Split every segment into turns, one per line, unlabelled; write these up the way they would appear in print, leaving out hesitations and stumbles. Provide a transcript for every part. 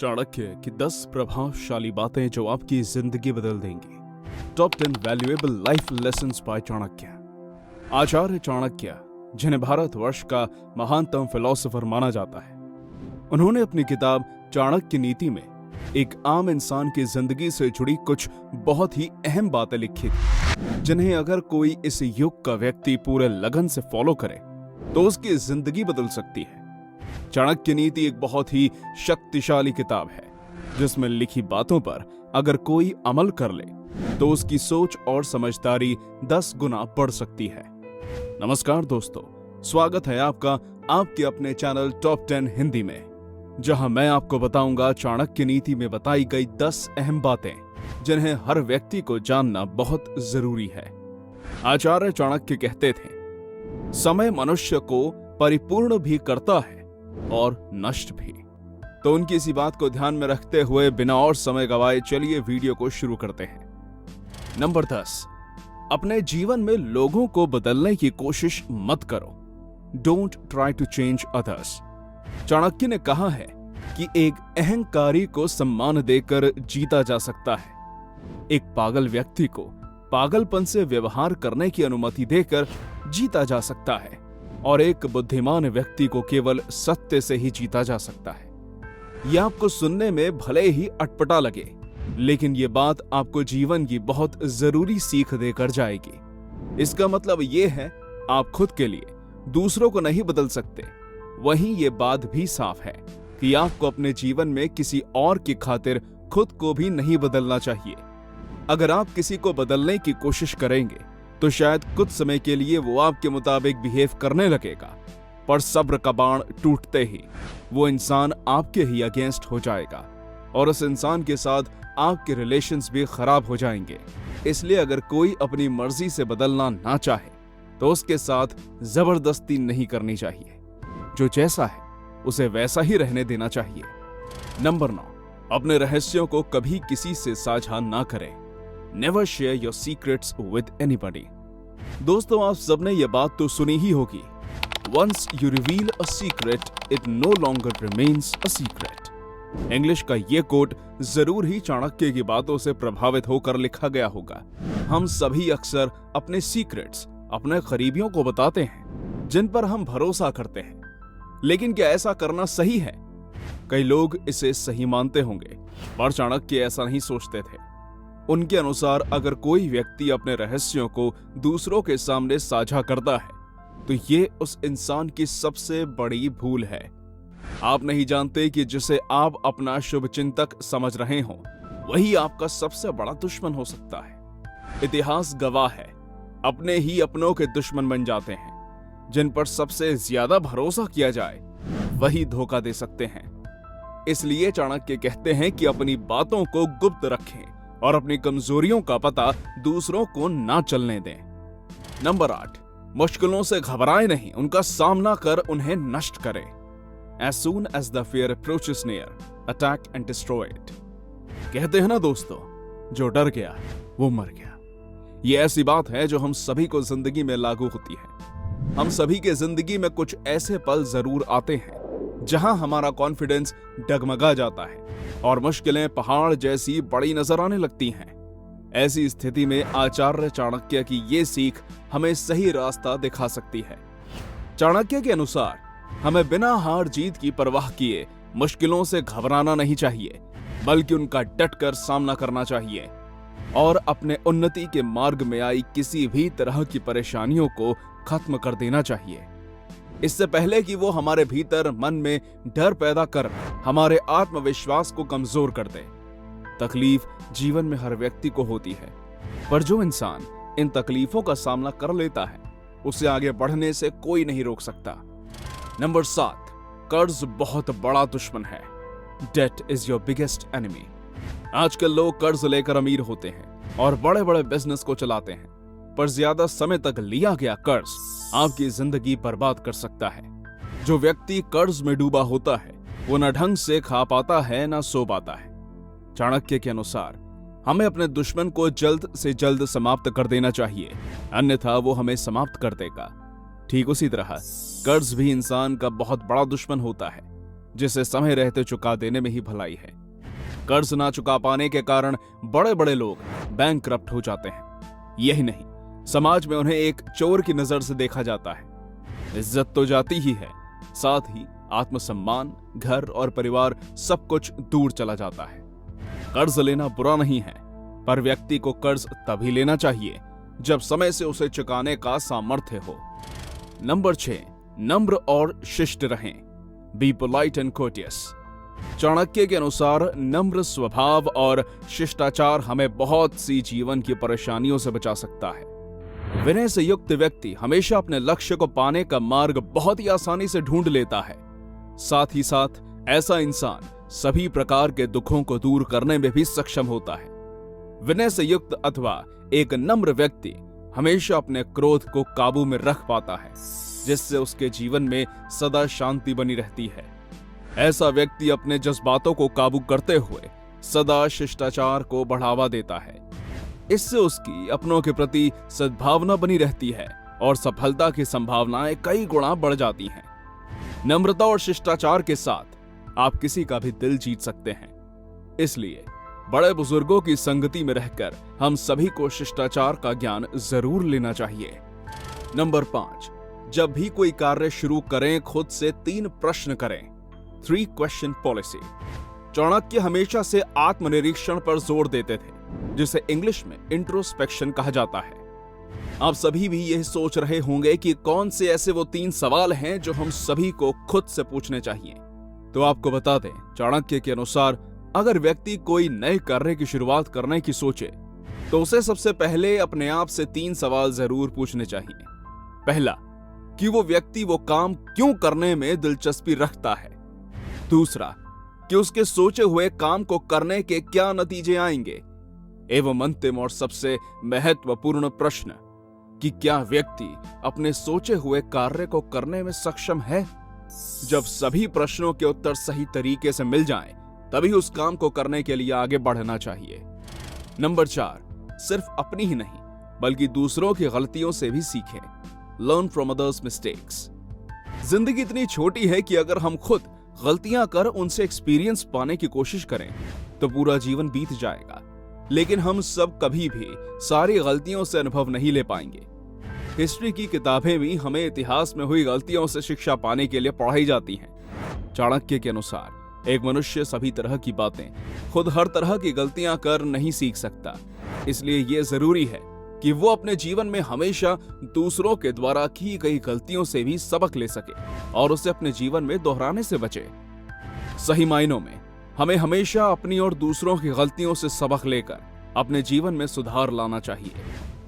चाणक्य की 10 प्रभावशाली बातें जो आपकी जिंदगी बदल देंगी। Top 10 valuable life lessons by Chanakya. Acharya Chanakya, जिन्हें भारतवर्ष का महानतम फिलोसोफर माना जाता है, उन्होंने अपनी किताब चाणक्य नीति में एक आम इंसान की जिंदगी से जुड़ी कुछ बहुत ही अहम बातें लिखी थी, जिन्हें अगर कोई इस युग का व्यक्ति पूरे लगन से फॉलो करे तो उसकी जिंदगी बदल सकती है। चाणक्य नीति एक बहुत ही शक्तिशाली किताब है, जिसमें लिखी बातों पर अगर कोई अमल कर ले तो उसकी सोच और समझदारी 10 गुना बढ़ सकती है। नमस्कार दोस्तों, स्वागत है आपका आपके अपने चैनल टॉप 10 हिंदी में, जहां मैं आपको बताऊंगा चाणक्य नीति में बताई गई 10 अहम बातें, जिन्हें हर व्यक्ति को जानना बहुत जरूरी है। आचार्य चाणक्य कहते थे, समय मनुष्य को परिपूर्ण भी करता है और नष्ट भी। तो उनकी इसी बात को ध्यान में रखते हुए बिना और समय गवाए चलिए वीडियो को शुरू करते हैं। नंबर 10, अपने जीवन में लोगों को बदलने की कोशिश मत करो। Don't try to change others. Chanakya ने कहा है कि एक अहंकारी को सम्मान देकर जीता जा सकता है, एक पागल व्यक्ति को पागलपन से व्यवहार करने की अनुमति देकर जीता जा सकता है, और एक बुद्धिमान व्यक्ति को केवल सत्य से ही जीता जा सकता है। यह आपको सुनने में भले ही अटपटा लगे, लेकिन यह बात आपको जीवन की बहुत जरूरी सीख देकर जाएगी। इसका मतलब यह है, आप खुद के लिए दूसरों को नहीं बदल सकते। वहीं यह बात भी साफ है कि आपको अपने जीवन में किसी और की खातिर खुद को भी नहीं बदलना चाहिए। अगर आप किसी को बदलने की कोशिश करेंगे तो शायद कुछ समय के लिए वो आपके मुताबिक बिहेव करने लगेगा, पर सब्र का बाण टूटते ही वो इंसान आपके ही अगेंस्ट हो जाएगा और उस इंसान के साथ आपके रिलेशंस भी खराब हो जाएंगे। इसलिए अगर कोई अपनी मर्जी से बदलना ना चाहे तो उसके साथ जबरदस्ती नहीं करनी चाहिए। जो जैसा है उसे वैसा ही रहने देना चाहिए। नंबर 9, अपने रहस्यों को कभी किसी से साझा ना करें। Never share your secrets with anybody. दोस्तों, आप सबने ये बात तो सुनी ही होगी, Once you reveal a secret, it no longer remains a secret. English का ये कोट जरूर ही चाणक्य की बातों से प्रभावित होकर लिखा गया होगा। हम सभी अक्सर अपने सीक्रेट्स अपने करीबियों को बताते हैं, जिन पर हम भरोसा करते हैं, लेकिन क्या ऐसा करना सही है? कई लोग इसे सही मानते होंगे, पर चाणक्य ऐसा नहीं सोचते थे। उनके अनुसार अगर कोई व्यक्ति अपने रहस्यों को दूसरों के सामने साझा करता है तो ये उस इंसान की सबसे बड़ी भूल है। आप नहीं जानते कि जिसे आप अपना शुभचिंतक समझ रहे हो वही आपका सबसे बड़ा दुश्मन हो सकता है। इतिहास गवाह है, अपने ही अपनों के दुश्मन बन जाते हैं। जिन पर सबसे ज्यादा भरोसा किया जाए वही धोखा दे सकते हैं। इसलिए चाणक्य कहते हैं कि अपनी बातों को गुप्त रखें और अपनी कमजोरियों का पता दूसरों को ना चलने दें। नंबर 8, मुश्किलों से घबराएं नहीं, उनका सामना कर उन्हें नष्ट करें। As soon as the fear approaches near, attack and destroy it. कहते हैं ना दोस्तों, जो डर गया वो मर गया। ये ऐसी बात है जो हम सभी को जिंदगी में लागू होती है। हम सभी के जिंदगी में कुछ ऐसे पल जरूर आते हैं जहां हमारा कॉन्फिडेंस डगमगा जाता है और मुश्किलें पहाड़ जैसी बड़ी नजर आने लगती हैं। ऐसी स्थिति में आचार्य चाणक्य की ये सीख हमें सही रास्ता दिखा सकती है। चाणक्य के अनुसार हमें बिना हार जीत की परवाह किए मुश्किलों से घबराना नहीं चाहिए, बल्कि उनका डटकर सामना करना चाहिए और अपने उन्नति के मार्ग में आई किसी भी तरह की परेशानियों को खत्म कर देना चाहिए, इससे पहले कि वो हमारे भीतर मन में डर पैदा कर हमारे आत्मविश्वास को कमजोर कर दे। तकलीफ जीवन में हर व्यक्ति को होती है, पर जो इंसान इन तकलीफों का सामना कर लेता है उसे आगे बढ़ने से कोई नहीं रोक सकता। नंबर 7, कर्ज बहुत बड़ा दुश्मन है। Debt is your biggest enemy. आजकल लोग कर्ज लेकर अमीर होते हैं और बड़े बड़े बिजनेस को चलाते हैं, पर ज्यादा समय तक लिया गया कर्ज आपकी जिंदगी बर्बाद कर सकता है। जो व्यक्ति कर्ज में डूबा होता है वो न ढंग से खा पाता है न सो पाता है। चाणक्य के अनुसार हमें अपने दुश्मन को जल्द से जल्द समाप्त कर देना चाहिए, अन्यथा वो हमें समाप्त कर देगा। ठीक उसी तरह कर्ज भी इंसान का बहुत बड़ा दुश्मन होता है। जिसे समय रहते चुका देने में ही भलाई है। कर्ज ना चुका पाने के कारण बड़े बड़े लोग बैंकक्रप्ट हो जाते हैं। यही नहीं, समाज में उन्हें एक चोर की नजर से देखा जाता है। इज्जत तो जाती ही है, साथ ही आत्मसम्मान, घर और परिवार सब कुछ दूर चला जाता है। कर्ज लेना बुरा नहीं है, पर व्यक्ति को कर्ज तभी लेना चाहिए जब समय से उसे चुकाने का सामर्थ्य हो। नंबर 6, नम्र और शिष्ट रहें। Be polite and courteous. Chanakya के अनुसार नम्र स्वभाव और शिष्टाचार हमें बहुत सी जीवन की परेशानियों से बचा सकता है। विनय से युक्त व्यक्ति हमेशा अपने लक्ष्य को पाने का मार्ग बहुत ही आसानी से ढूंढ लेता है। साथ ही साथ ऐसा इंसान सभी प्रकार के दुखों को दूर करने में भी सक्षम होता है। विनय से युक्त अथवा एक नम्र व्यक्ति हमेशा अपने क्रोध को काबू में रख पाता है, जिससे उसके जीवन में सदा शांति बनी रहती है। ऐसा व्यक्ति अपने जज्बातों को काबू करते हुए सदा शिष्टाचार को बढ़ावा देता है। इससे उसकी अपनों के प्रति सद्भावना बनी रहती है और सफलता की संभावनाएं कई गुना बढ़ जाती हैं। नम्रता और शिष्टाचार के साथ आप किसी का भी दिल जीत सकते हैं। इसलिए बड़े बुजुर्गों की संगति में रहकर हम सभी को शिष्टाचार का ज्ञान जरूर लेना चाहिए। नंबर 5, जब भी कोई कार्य शुरू करें, खुद से 3 प्रश्न करें। 3 क्वेश्चन पॉलिसी। चाणक्य हमेशा से आत्मनिरीक्षण पर जोर देते थे, जिसे इंग्लिश में इंट्रोस्पेक्शन कहा जाता है। आप सभी भी यह सोच रहे होंगे कि कौन से ऐसे वो 3 सवाल हैं जो हम सभी को खुद से पूछने चाहिए। तो आपको बता दें, चाणक्य के अनुसार अगर व्यक्ति कोई नए कार्य की शुरुआत करने की सोचे तो उसे सबसे पहले अपने आप से 3 सवाल जरूर पूछने चाहिए। पहला, कि वो व्यक्ति वो काम क्यों करने में दिलचस्पी रखता है। दूसरा, कि उसके सोचे हुए काम को करने के क्या नतीजे आएंगे। एवं अंतिम और सबसे महत्वपूर्ण प्रश्न, कि क्या व्यक्ति अपने सोचे हुए कार्य को करने में सक्षम है। जब सभी प्रश्नों के उत्तर सही तरीके से मिल जाएं, तभी उस काम को करने के लिए आगे बढ़ना चाहिए। नंबर 4, सिर्फ अपनी ही नहीं बल्कि दूसरों की गलतियों से भी सीखें। Learn from others mistakes. जिंदगी इतनी छोटी है कि अगर हम खुद गलतियां कर उनसे एक्सपीरियंस पाने की कोशिश करें तो पूरा जीवन बीत जाएगा, लेकिन हम सब कभी भी सारी गलतियों से अनुभव नहीं ले पाएंगे। हिस्ट्री की किताबें भी हमें इतिहास में हुई गलतियों से शिक्षा पाने के लिए पढ़ाई जाती हैं। चाणक्य के अनुसार एक मनुष्य सभी तरह की बातें, खुद हर तरह की गलतियां कर नहीं सीख सकता। इसलिए यह जरूरी है कि वो अपने जीवन में हमेशा दूसरों के द्वारा की गई गलतियों से भी सबक ले सके और उसे अपने जीवन में दोहराने से बचे। सही मायनों में हमें हमेशा अपनी और दूसरों की गलतियों से सबक लेकर अपने जीवन में सुधार लाना चाहिए।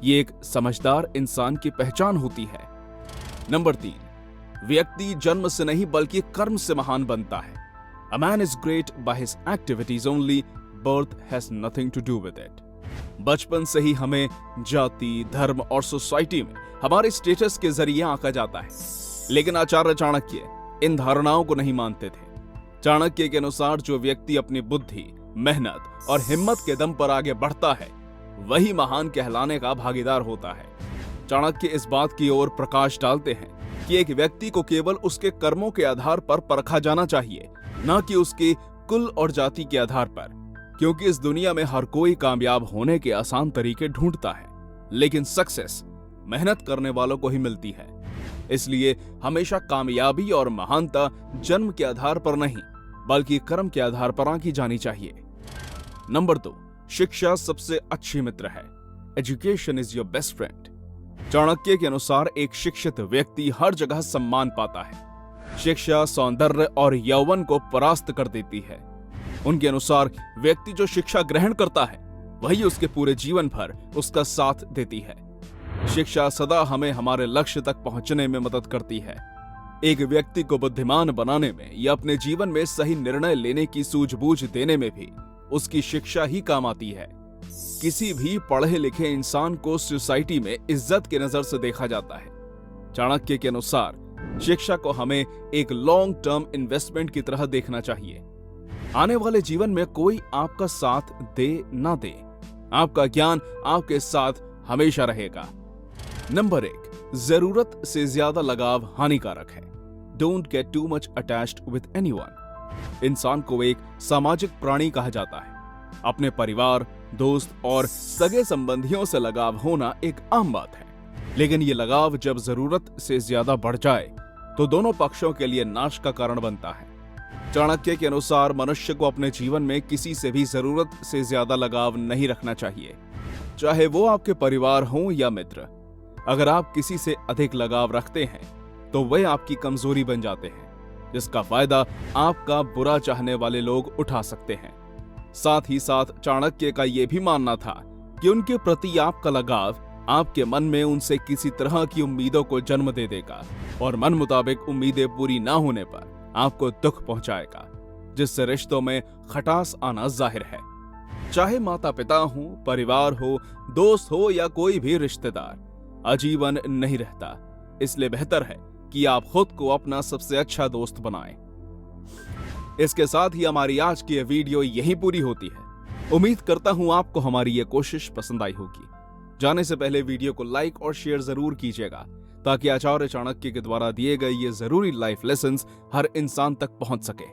ये एक समझदार इंसान की पहचान होती है। नंबर 3, व्यक्ति जन्म से नहीं बल्कि कर्म से महान बनता है। A man is great by his activities only, birth has nothing to do with it. बचपन से ही हमें जाति, धर्म और सोसाइटी में हमारे स्टेटस के जरिए आंका जाता है, लेकिन आचार्य चाणक्य इन धारणाओं को नहीं मानते थे। चाणक्य के अनुसार जो व्यक्ति अपनी बुद्धि, मेहनत और हिम्मत के दम पर आगे बढ़ता है, वही महान कहलाने का भागीदार होता है। चाणक्य इस बात की ओर प्रकाश डालते हैं कि एक व्यक्ति को केवल उसके कर्मों के आधार पर परखा जाना चाहिए, न कि उसके कुल और जाति के आधार पर, क्योंकि इस दुनिया में हर कोई कामयाब होने के आसान तरीके ढूंढता है, लेकिन सक्सेस मेहनत करने वालों को ही मिलती है। इसलिए हमेशा कामयाबी और महानता जन्म के आधार पर नहीं बल्कि कर्म के आधार पर आंकी जानी चाहिए। नंबर 2, शिक्षा सबसे अच्छी मित्र है। Education is your best friend. Chanakya के अनुसार एक शिक्षित व्यक्ति हर जगह सम्मान पाता है। शिक्षा सौंदर्य और यौवन को परास्त कर देती है। उनके अनुसार व्यक्ति जो शिक्षा ग्रहण करता है वही उसके पूरे जीवन भर उसका साथ देती है। शिक्षा सदा हमें हमारे लक्ष्य तक पहुंचने में मदद करती है। एक व्यक्ति को बुद्धिमान बनाने में या अपने जीवन में सही निर्णय लेने की सूझबूझ देने में भी उसकी शिक्षा ही काम आती है। किसी भी पढ़े लिखे इंसान को सोसाइटी में इज्जत की नजर से देखा जाता है। चाणक्य के अनुसार शिक्षा को हमें एक लॉन्ग टर्म इन्वेस्टमेंट की तरह देखना चाहिए। आने वाले जीवन में कोई आपका साथ दे ना दे, आपका ज्ञान आपके साथ हमेशा रहेगा। नंबर 1, जरूरत से ज्यादा लगाव हानिकारक है। Don't get too much attached with anyone. इंसान को एक सामाजिक प्राणी कहा जाता है। अपने परिवार, दोस्त और सगे संबंधियों से लगाव होना एक आम बात है, लेकिन ये लगाव जब जरूरत से ज्यादा बढ़ जाए तो दोनों पक्षों के लिए नाश का कारण बनता है। चाणक्य के अनुसार मनुष्य को अपने जीवन में किसी से भी जरूरत से ज्यादा लगाव नहीं रखना चाहिए, चाहे वो आपके परिवार हो या मित्र। अगर आप किसी से अधिक लगाव रखते हैं तो वे आपकी कमजोरी बन जाते हैं, जिसका फायदा आपका बुरा चाहने वाले लोग उठा सकते हैं। साथ ही साथ चाणक्य का यह भी मानना था कि उनके प्रति आपका लगाव आपके मन में उनसे किसी तरह की उम्मीदों को जन्म दे देगा और मन मुताबिक उम्मीदें पूरी ना होने पर आपको दुख पहुंचाएगा, जिससे रिश्तों में खटास आना जाहिर है। चाहे माता पिता हो, परिवार हो, दोस्त हो या कोई भी रिश्तेदार, आजीवन नहीं रहता। इसलिए बेहतर है कि आप खुद को अपना सबसे अच्छा दोस्त बनाएं। इसके साथ ही हमारी आज की यह वीडियो यहीं पूरी होती है। उम्मीद करता हूं आपको हमारी ये कोशिश पसंद आई होगी। जाने से पहले वीडियो को लाइक और शेयर जरूर कीजिएगा, ताकि आचार्य चाणक्य के द्वारा दिए गए ये जरूरी लाइफ लेसन्स हर इंसान तक पहुंच सके।